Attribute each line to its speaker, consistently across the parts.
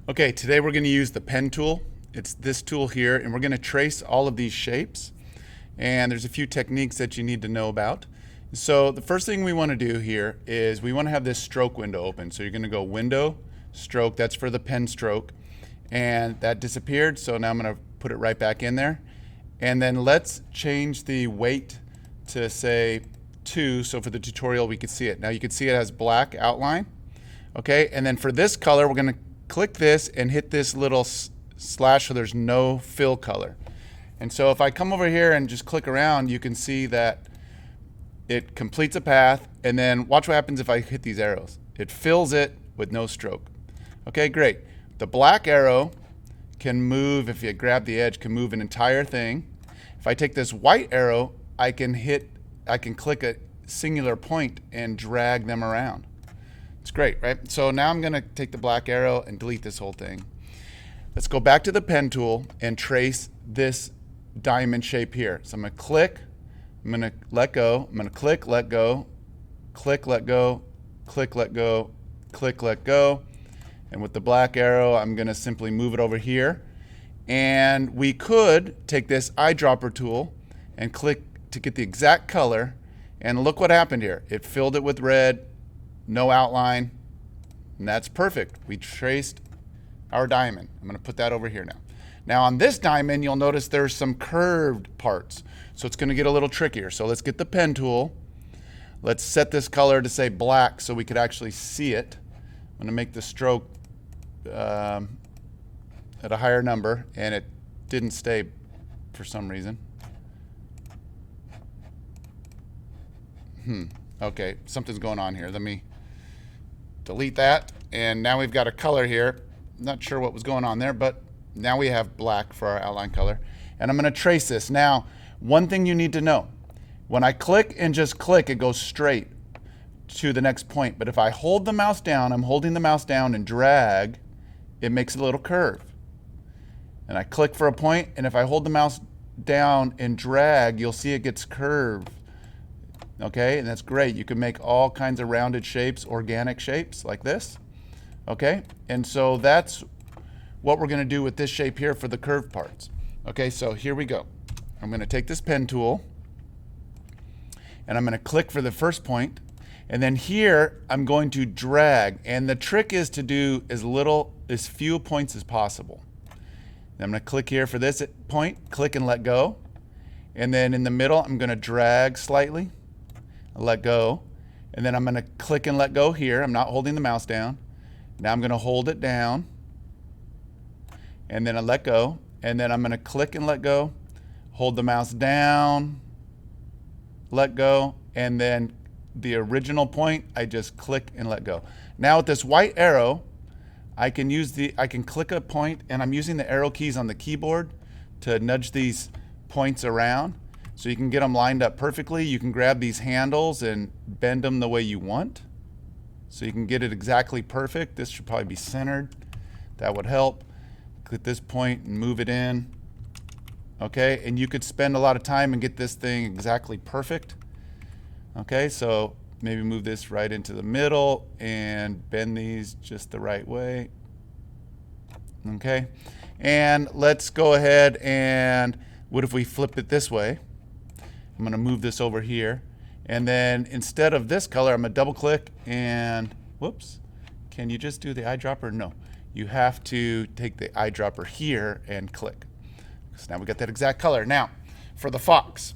Speaker 1: Okay, today we're going to use the pen tool. It's this tool here, and we're going to trace all of these shapes. And there's a few techniques that you need to know about. So the first thing we want to do here is we want to have this stroke window open. So you're going to go Window, Stroke, that's for the pen stroke. And that disappeared, so now I'm going to put it right back in there. And then let's change the weight to say 2, so for the tutorial we could see it. Now you can see it has black outline. Okay, and then for this color we're going to click this and hit this little slash so there's no fill color. And so if I come over here and just click around, you can see that it completes a path, and then watch what happens if I hit these arrows. It fills it with no stroke. Okay, great. The black arrow can move, if you grab the edge, can move an entire thing. If I take this white arrow, I can click a singular point and drag them around. It's great, right? So now I'm going to take the black arrow and delete this whole thing. Let's go back to the pen tool and trace this diamond shape here. So I'm going to click, I'm going to let go, I'm going to click, let go, click, let go, click, let go, click, let go. And with the black arrow, I'm going to simply move it over here. And we could take this eyedropper tool and click to get the exact color. And look what happened here. It filled it with red, no outline, and that's perfect. We traced our diamond. I'm going to put that over here now. Now on this diamond, you'll notice there's some curved parts. So it's going to get a little trickier. So let's get the pen tool. Let's set this color to say black so we could actually see it. I'm going to make the stroke at a higher number, and it didn't stay for some reason. Okay, something's going on here. Let me delete that, and now we've got a color here. Not sure what was going on there, but now we have black for our outline color. And I'm going to trace this. Now, one thing you need to know, when I click and just click, it goes straight to the next point. But if I hold the mouse down, I'm holding the mouse down and drag, it makes a little curve. And I click for a point, and if I hold the mouse down and drag, you'll see it gets curved. Okay, and that's great. You can make all kinds of rounded shapes, organic shapes like this. Okay, and so that's what we're going to do with this shape here for the curved parts. Okay, so here we go. I'm going to take this pen tool, and I'm going to click for the first point, and then here I'm going to drag, and the trick is to do as few points as possible. I'm going to click here for this point, click and let go, and then in the middle I'm going to drag slightly, let go, and then I'm going to click and let go here. I'm not holding the mouse down. Now I'm going to hold it down, and then I let go, and then I'm going to click and let go, hold the mouse down, let go, and then the original point I just click and let go. Now with this white arrow, I can click a point, and I'm using the arrow keys on the keyboard to nudge these points around so you can get them lined up perfectly. You can grab these handles and bend them the way you want so you can get it exactly perfect. This should probably be centered. That would help. Click this point and move it in. Okay, and you could spend a lot of time and get this thing exactly perfect. Okay, so maybe move this right into the middle and bend these just the right way. Okay, and let's go ahead and what if we flipped it this way? I'm going to move this over here, and then instead of this color, I'm going to double click and whoops. Can you just do the eyedropper? No, you have to take the eyedropper here and click. So now we got that exact color. Now for the fox.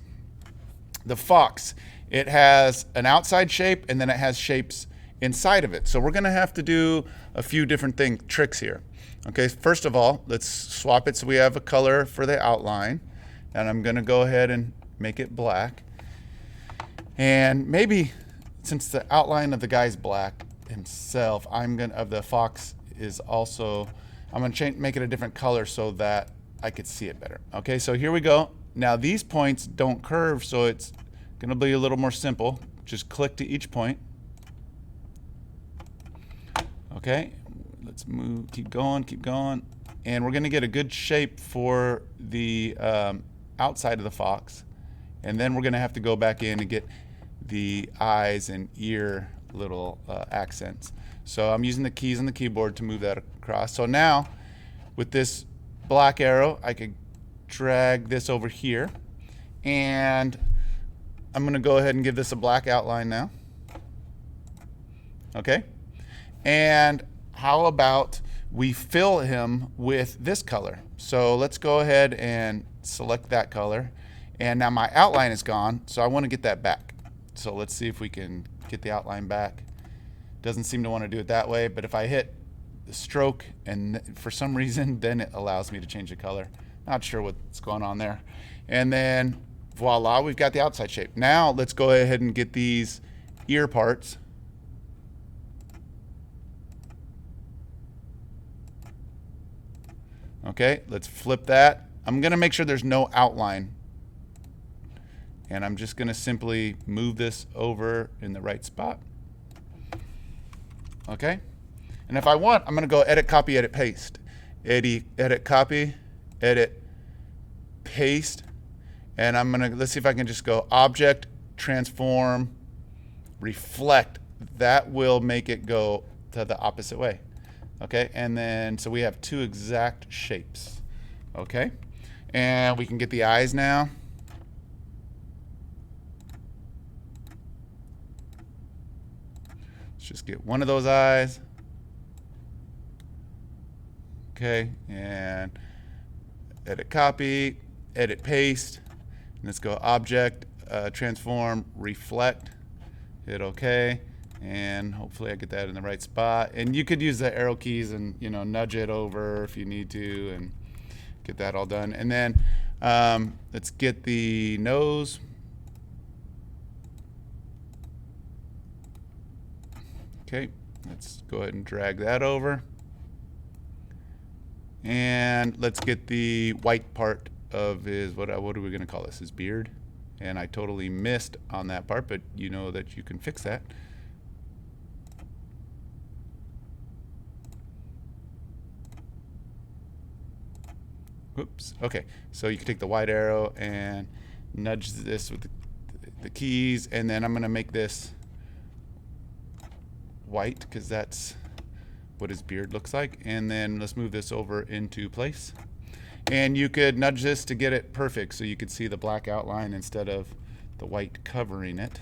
Speaker 1: The fox, it has an outside shape and then it has shapes inside of it. So we're going to have to do a few different tricks here. Okay, first of all, let's swap it so we have a color for the outline, and I'm going to go ahead and make it black. And maybe since the outline of the guy's black himself, of the fox is also, I'm going to make it a different color so that I could see it better. Okay, so here we go. Now these points don't curve, so it's going to be a little more simple. Just click to each point. Okay, let's move, keep going, and we're going to get a good shape for the outside of the fox, and then we're going to have to go back in and get the eyes and ear little accents. So I'm using the keys on the keyboard to move that across. So now with this black arrow, I could drag this over here, and I'm going to go ahead and give this a black outline now. Okay, and how about we fill him with this color? So let's go ahead and select that color, and now my outline is gone, so I want to get that back. So let's see if we can get the outline back. Doesn't seem to want to do it that way, but if I hit the stroke and for some reason, then it allows me to change the color. Not sure what's going on there. And then voila, we've got the outside shape. Now let's go ahead and get these ear parts. Okay, let's flip that. I'm going to make sure there's no outline. And I'm just going to simply move this over in the right spot. Okay, and if I want, I'm going to go edit, copy, edit, paste. Edit, copy, edit, paste. And I'm going to, let's see if I can just go object, transform, reflect. That will make it go to the opposite way. Okay, and then, so we have two exact shapes. Okay, and we can get the eyes now. Let's just get one of those eyes. Okay, and edit, copy, edit, paste. And let's go object, transform, reflect, hit OK. And hopefully I get that in the right spot. And you could use the arrow keys and, you know, nudge it over if you need to and get that all done. And then let's get the nose. Okay, let's go ahead and drag that over. And let's get the white part of his, what are we going to call this, his beard. And I totally missed on that part, but you know that you can fix that. Whoops. Okay, so you can take the white arrow and nudge this with the keys, and then I'm going to make this white because that's what his beard looks like. And then let's move this over into place. And you could nudge this to get it perfect so you could see the black outline instead of the white covering it.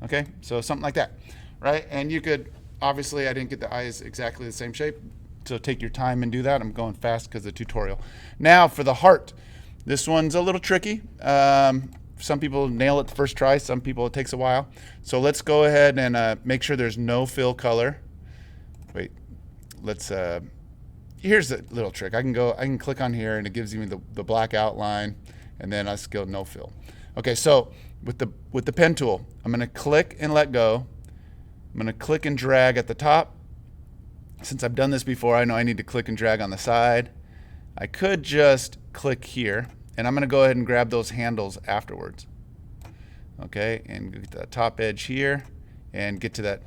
Speaker 1: Okay, so something like that, right? And you could, obviously I didn't get the eyes exactly the same shape, so take your time and do that. I'm going fast because of the tutorial. Now for the heart. This one's a little tricky. Some people nail it the first try, some people it takes a while. So let's go ahead and make sure there's no fill color. Wait, let's, here's a little trick. I can click on here and it gives me the black outline, and then let's go no fill. Okay, so with the pen tool, I'm gonna click and let go. I'm gonna click and drag at the top. Since I've done this before, I know I need to click and drag on the side. I could just click here, and I'm gonna go ahead and grab those handles afterwards. Okay, and get the top edge here, and get to that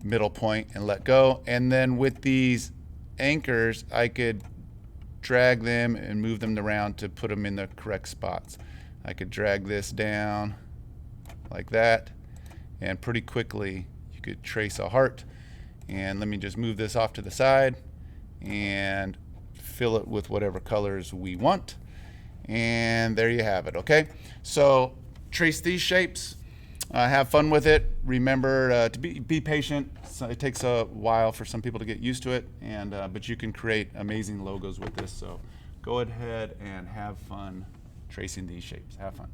Speaker 1: middle point and let go. And then with these anchors, I could drag them and move them around to put them in the correct spots. I could drag this down like that, and pretty quickly you could trace a heart. And let me just move this off to the side and fill it with whatever colors we want. And there you have it. Okay, so trace these shapes, have fun with it. Remember to be patient. So it takes a while for some people to get used to it, and but you can create amazing logos with this. So go ahead and have fun tracing these shapes. Have fun.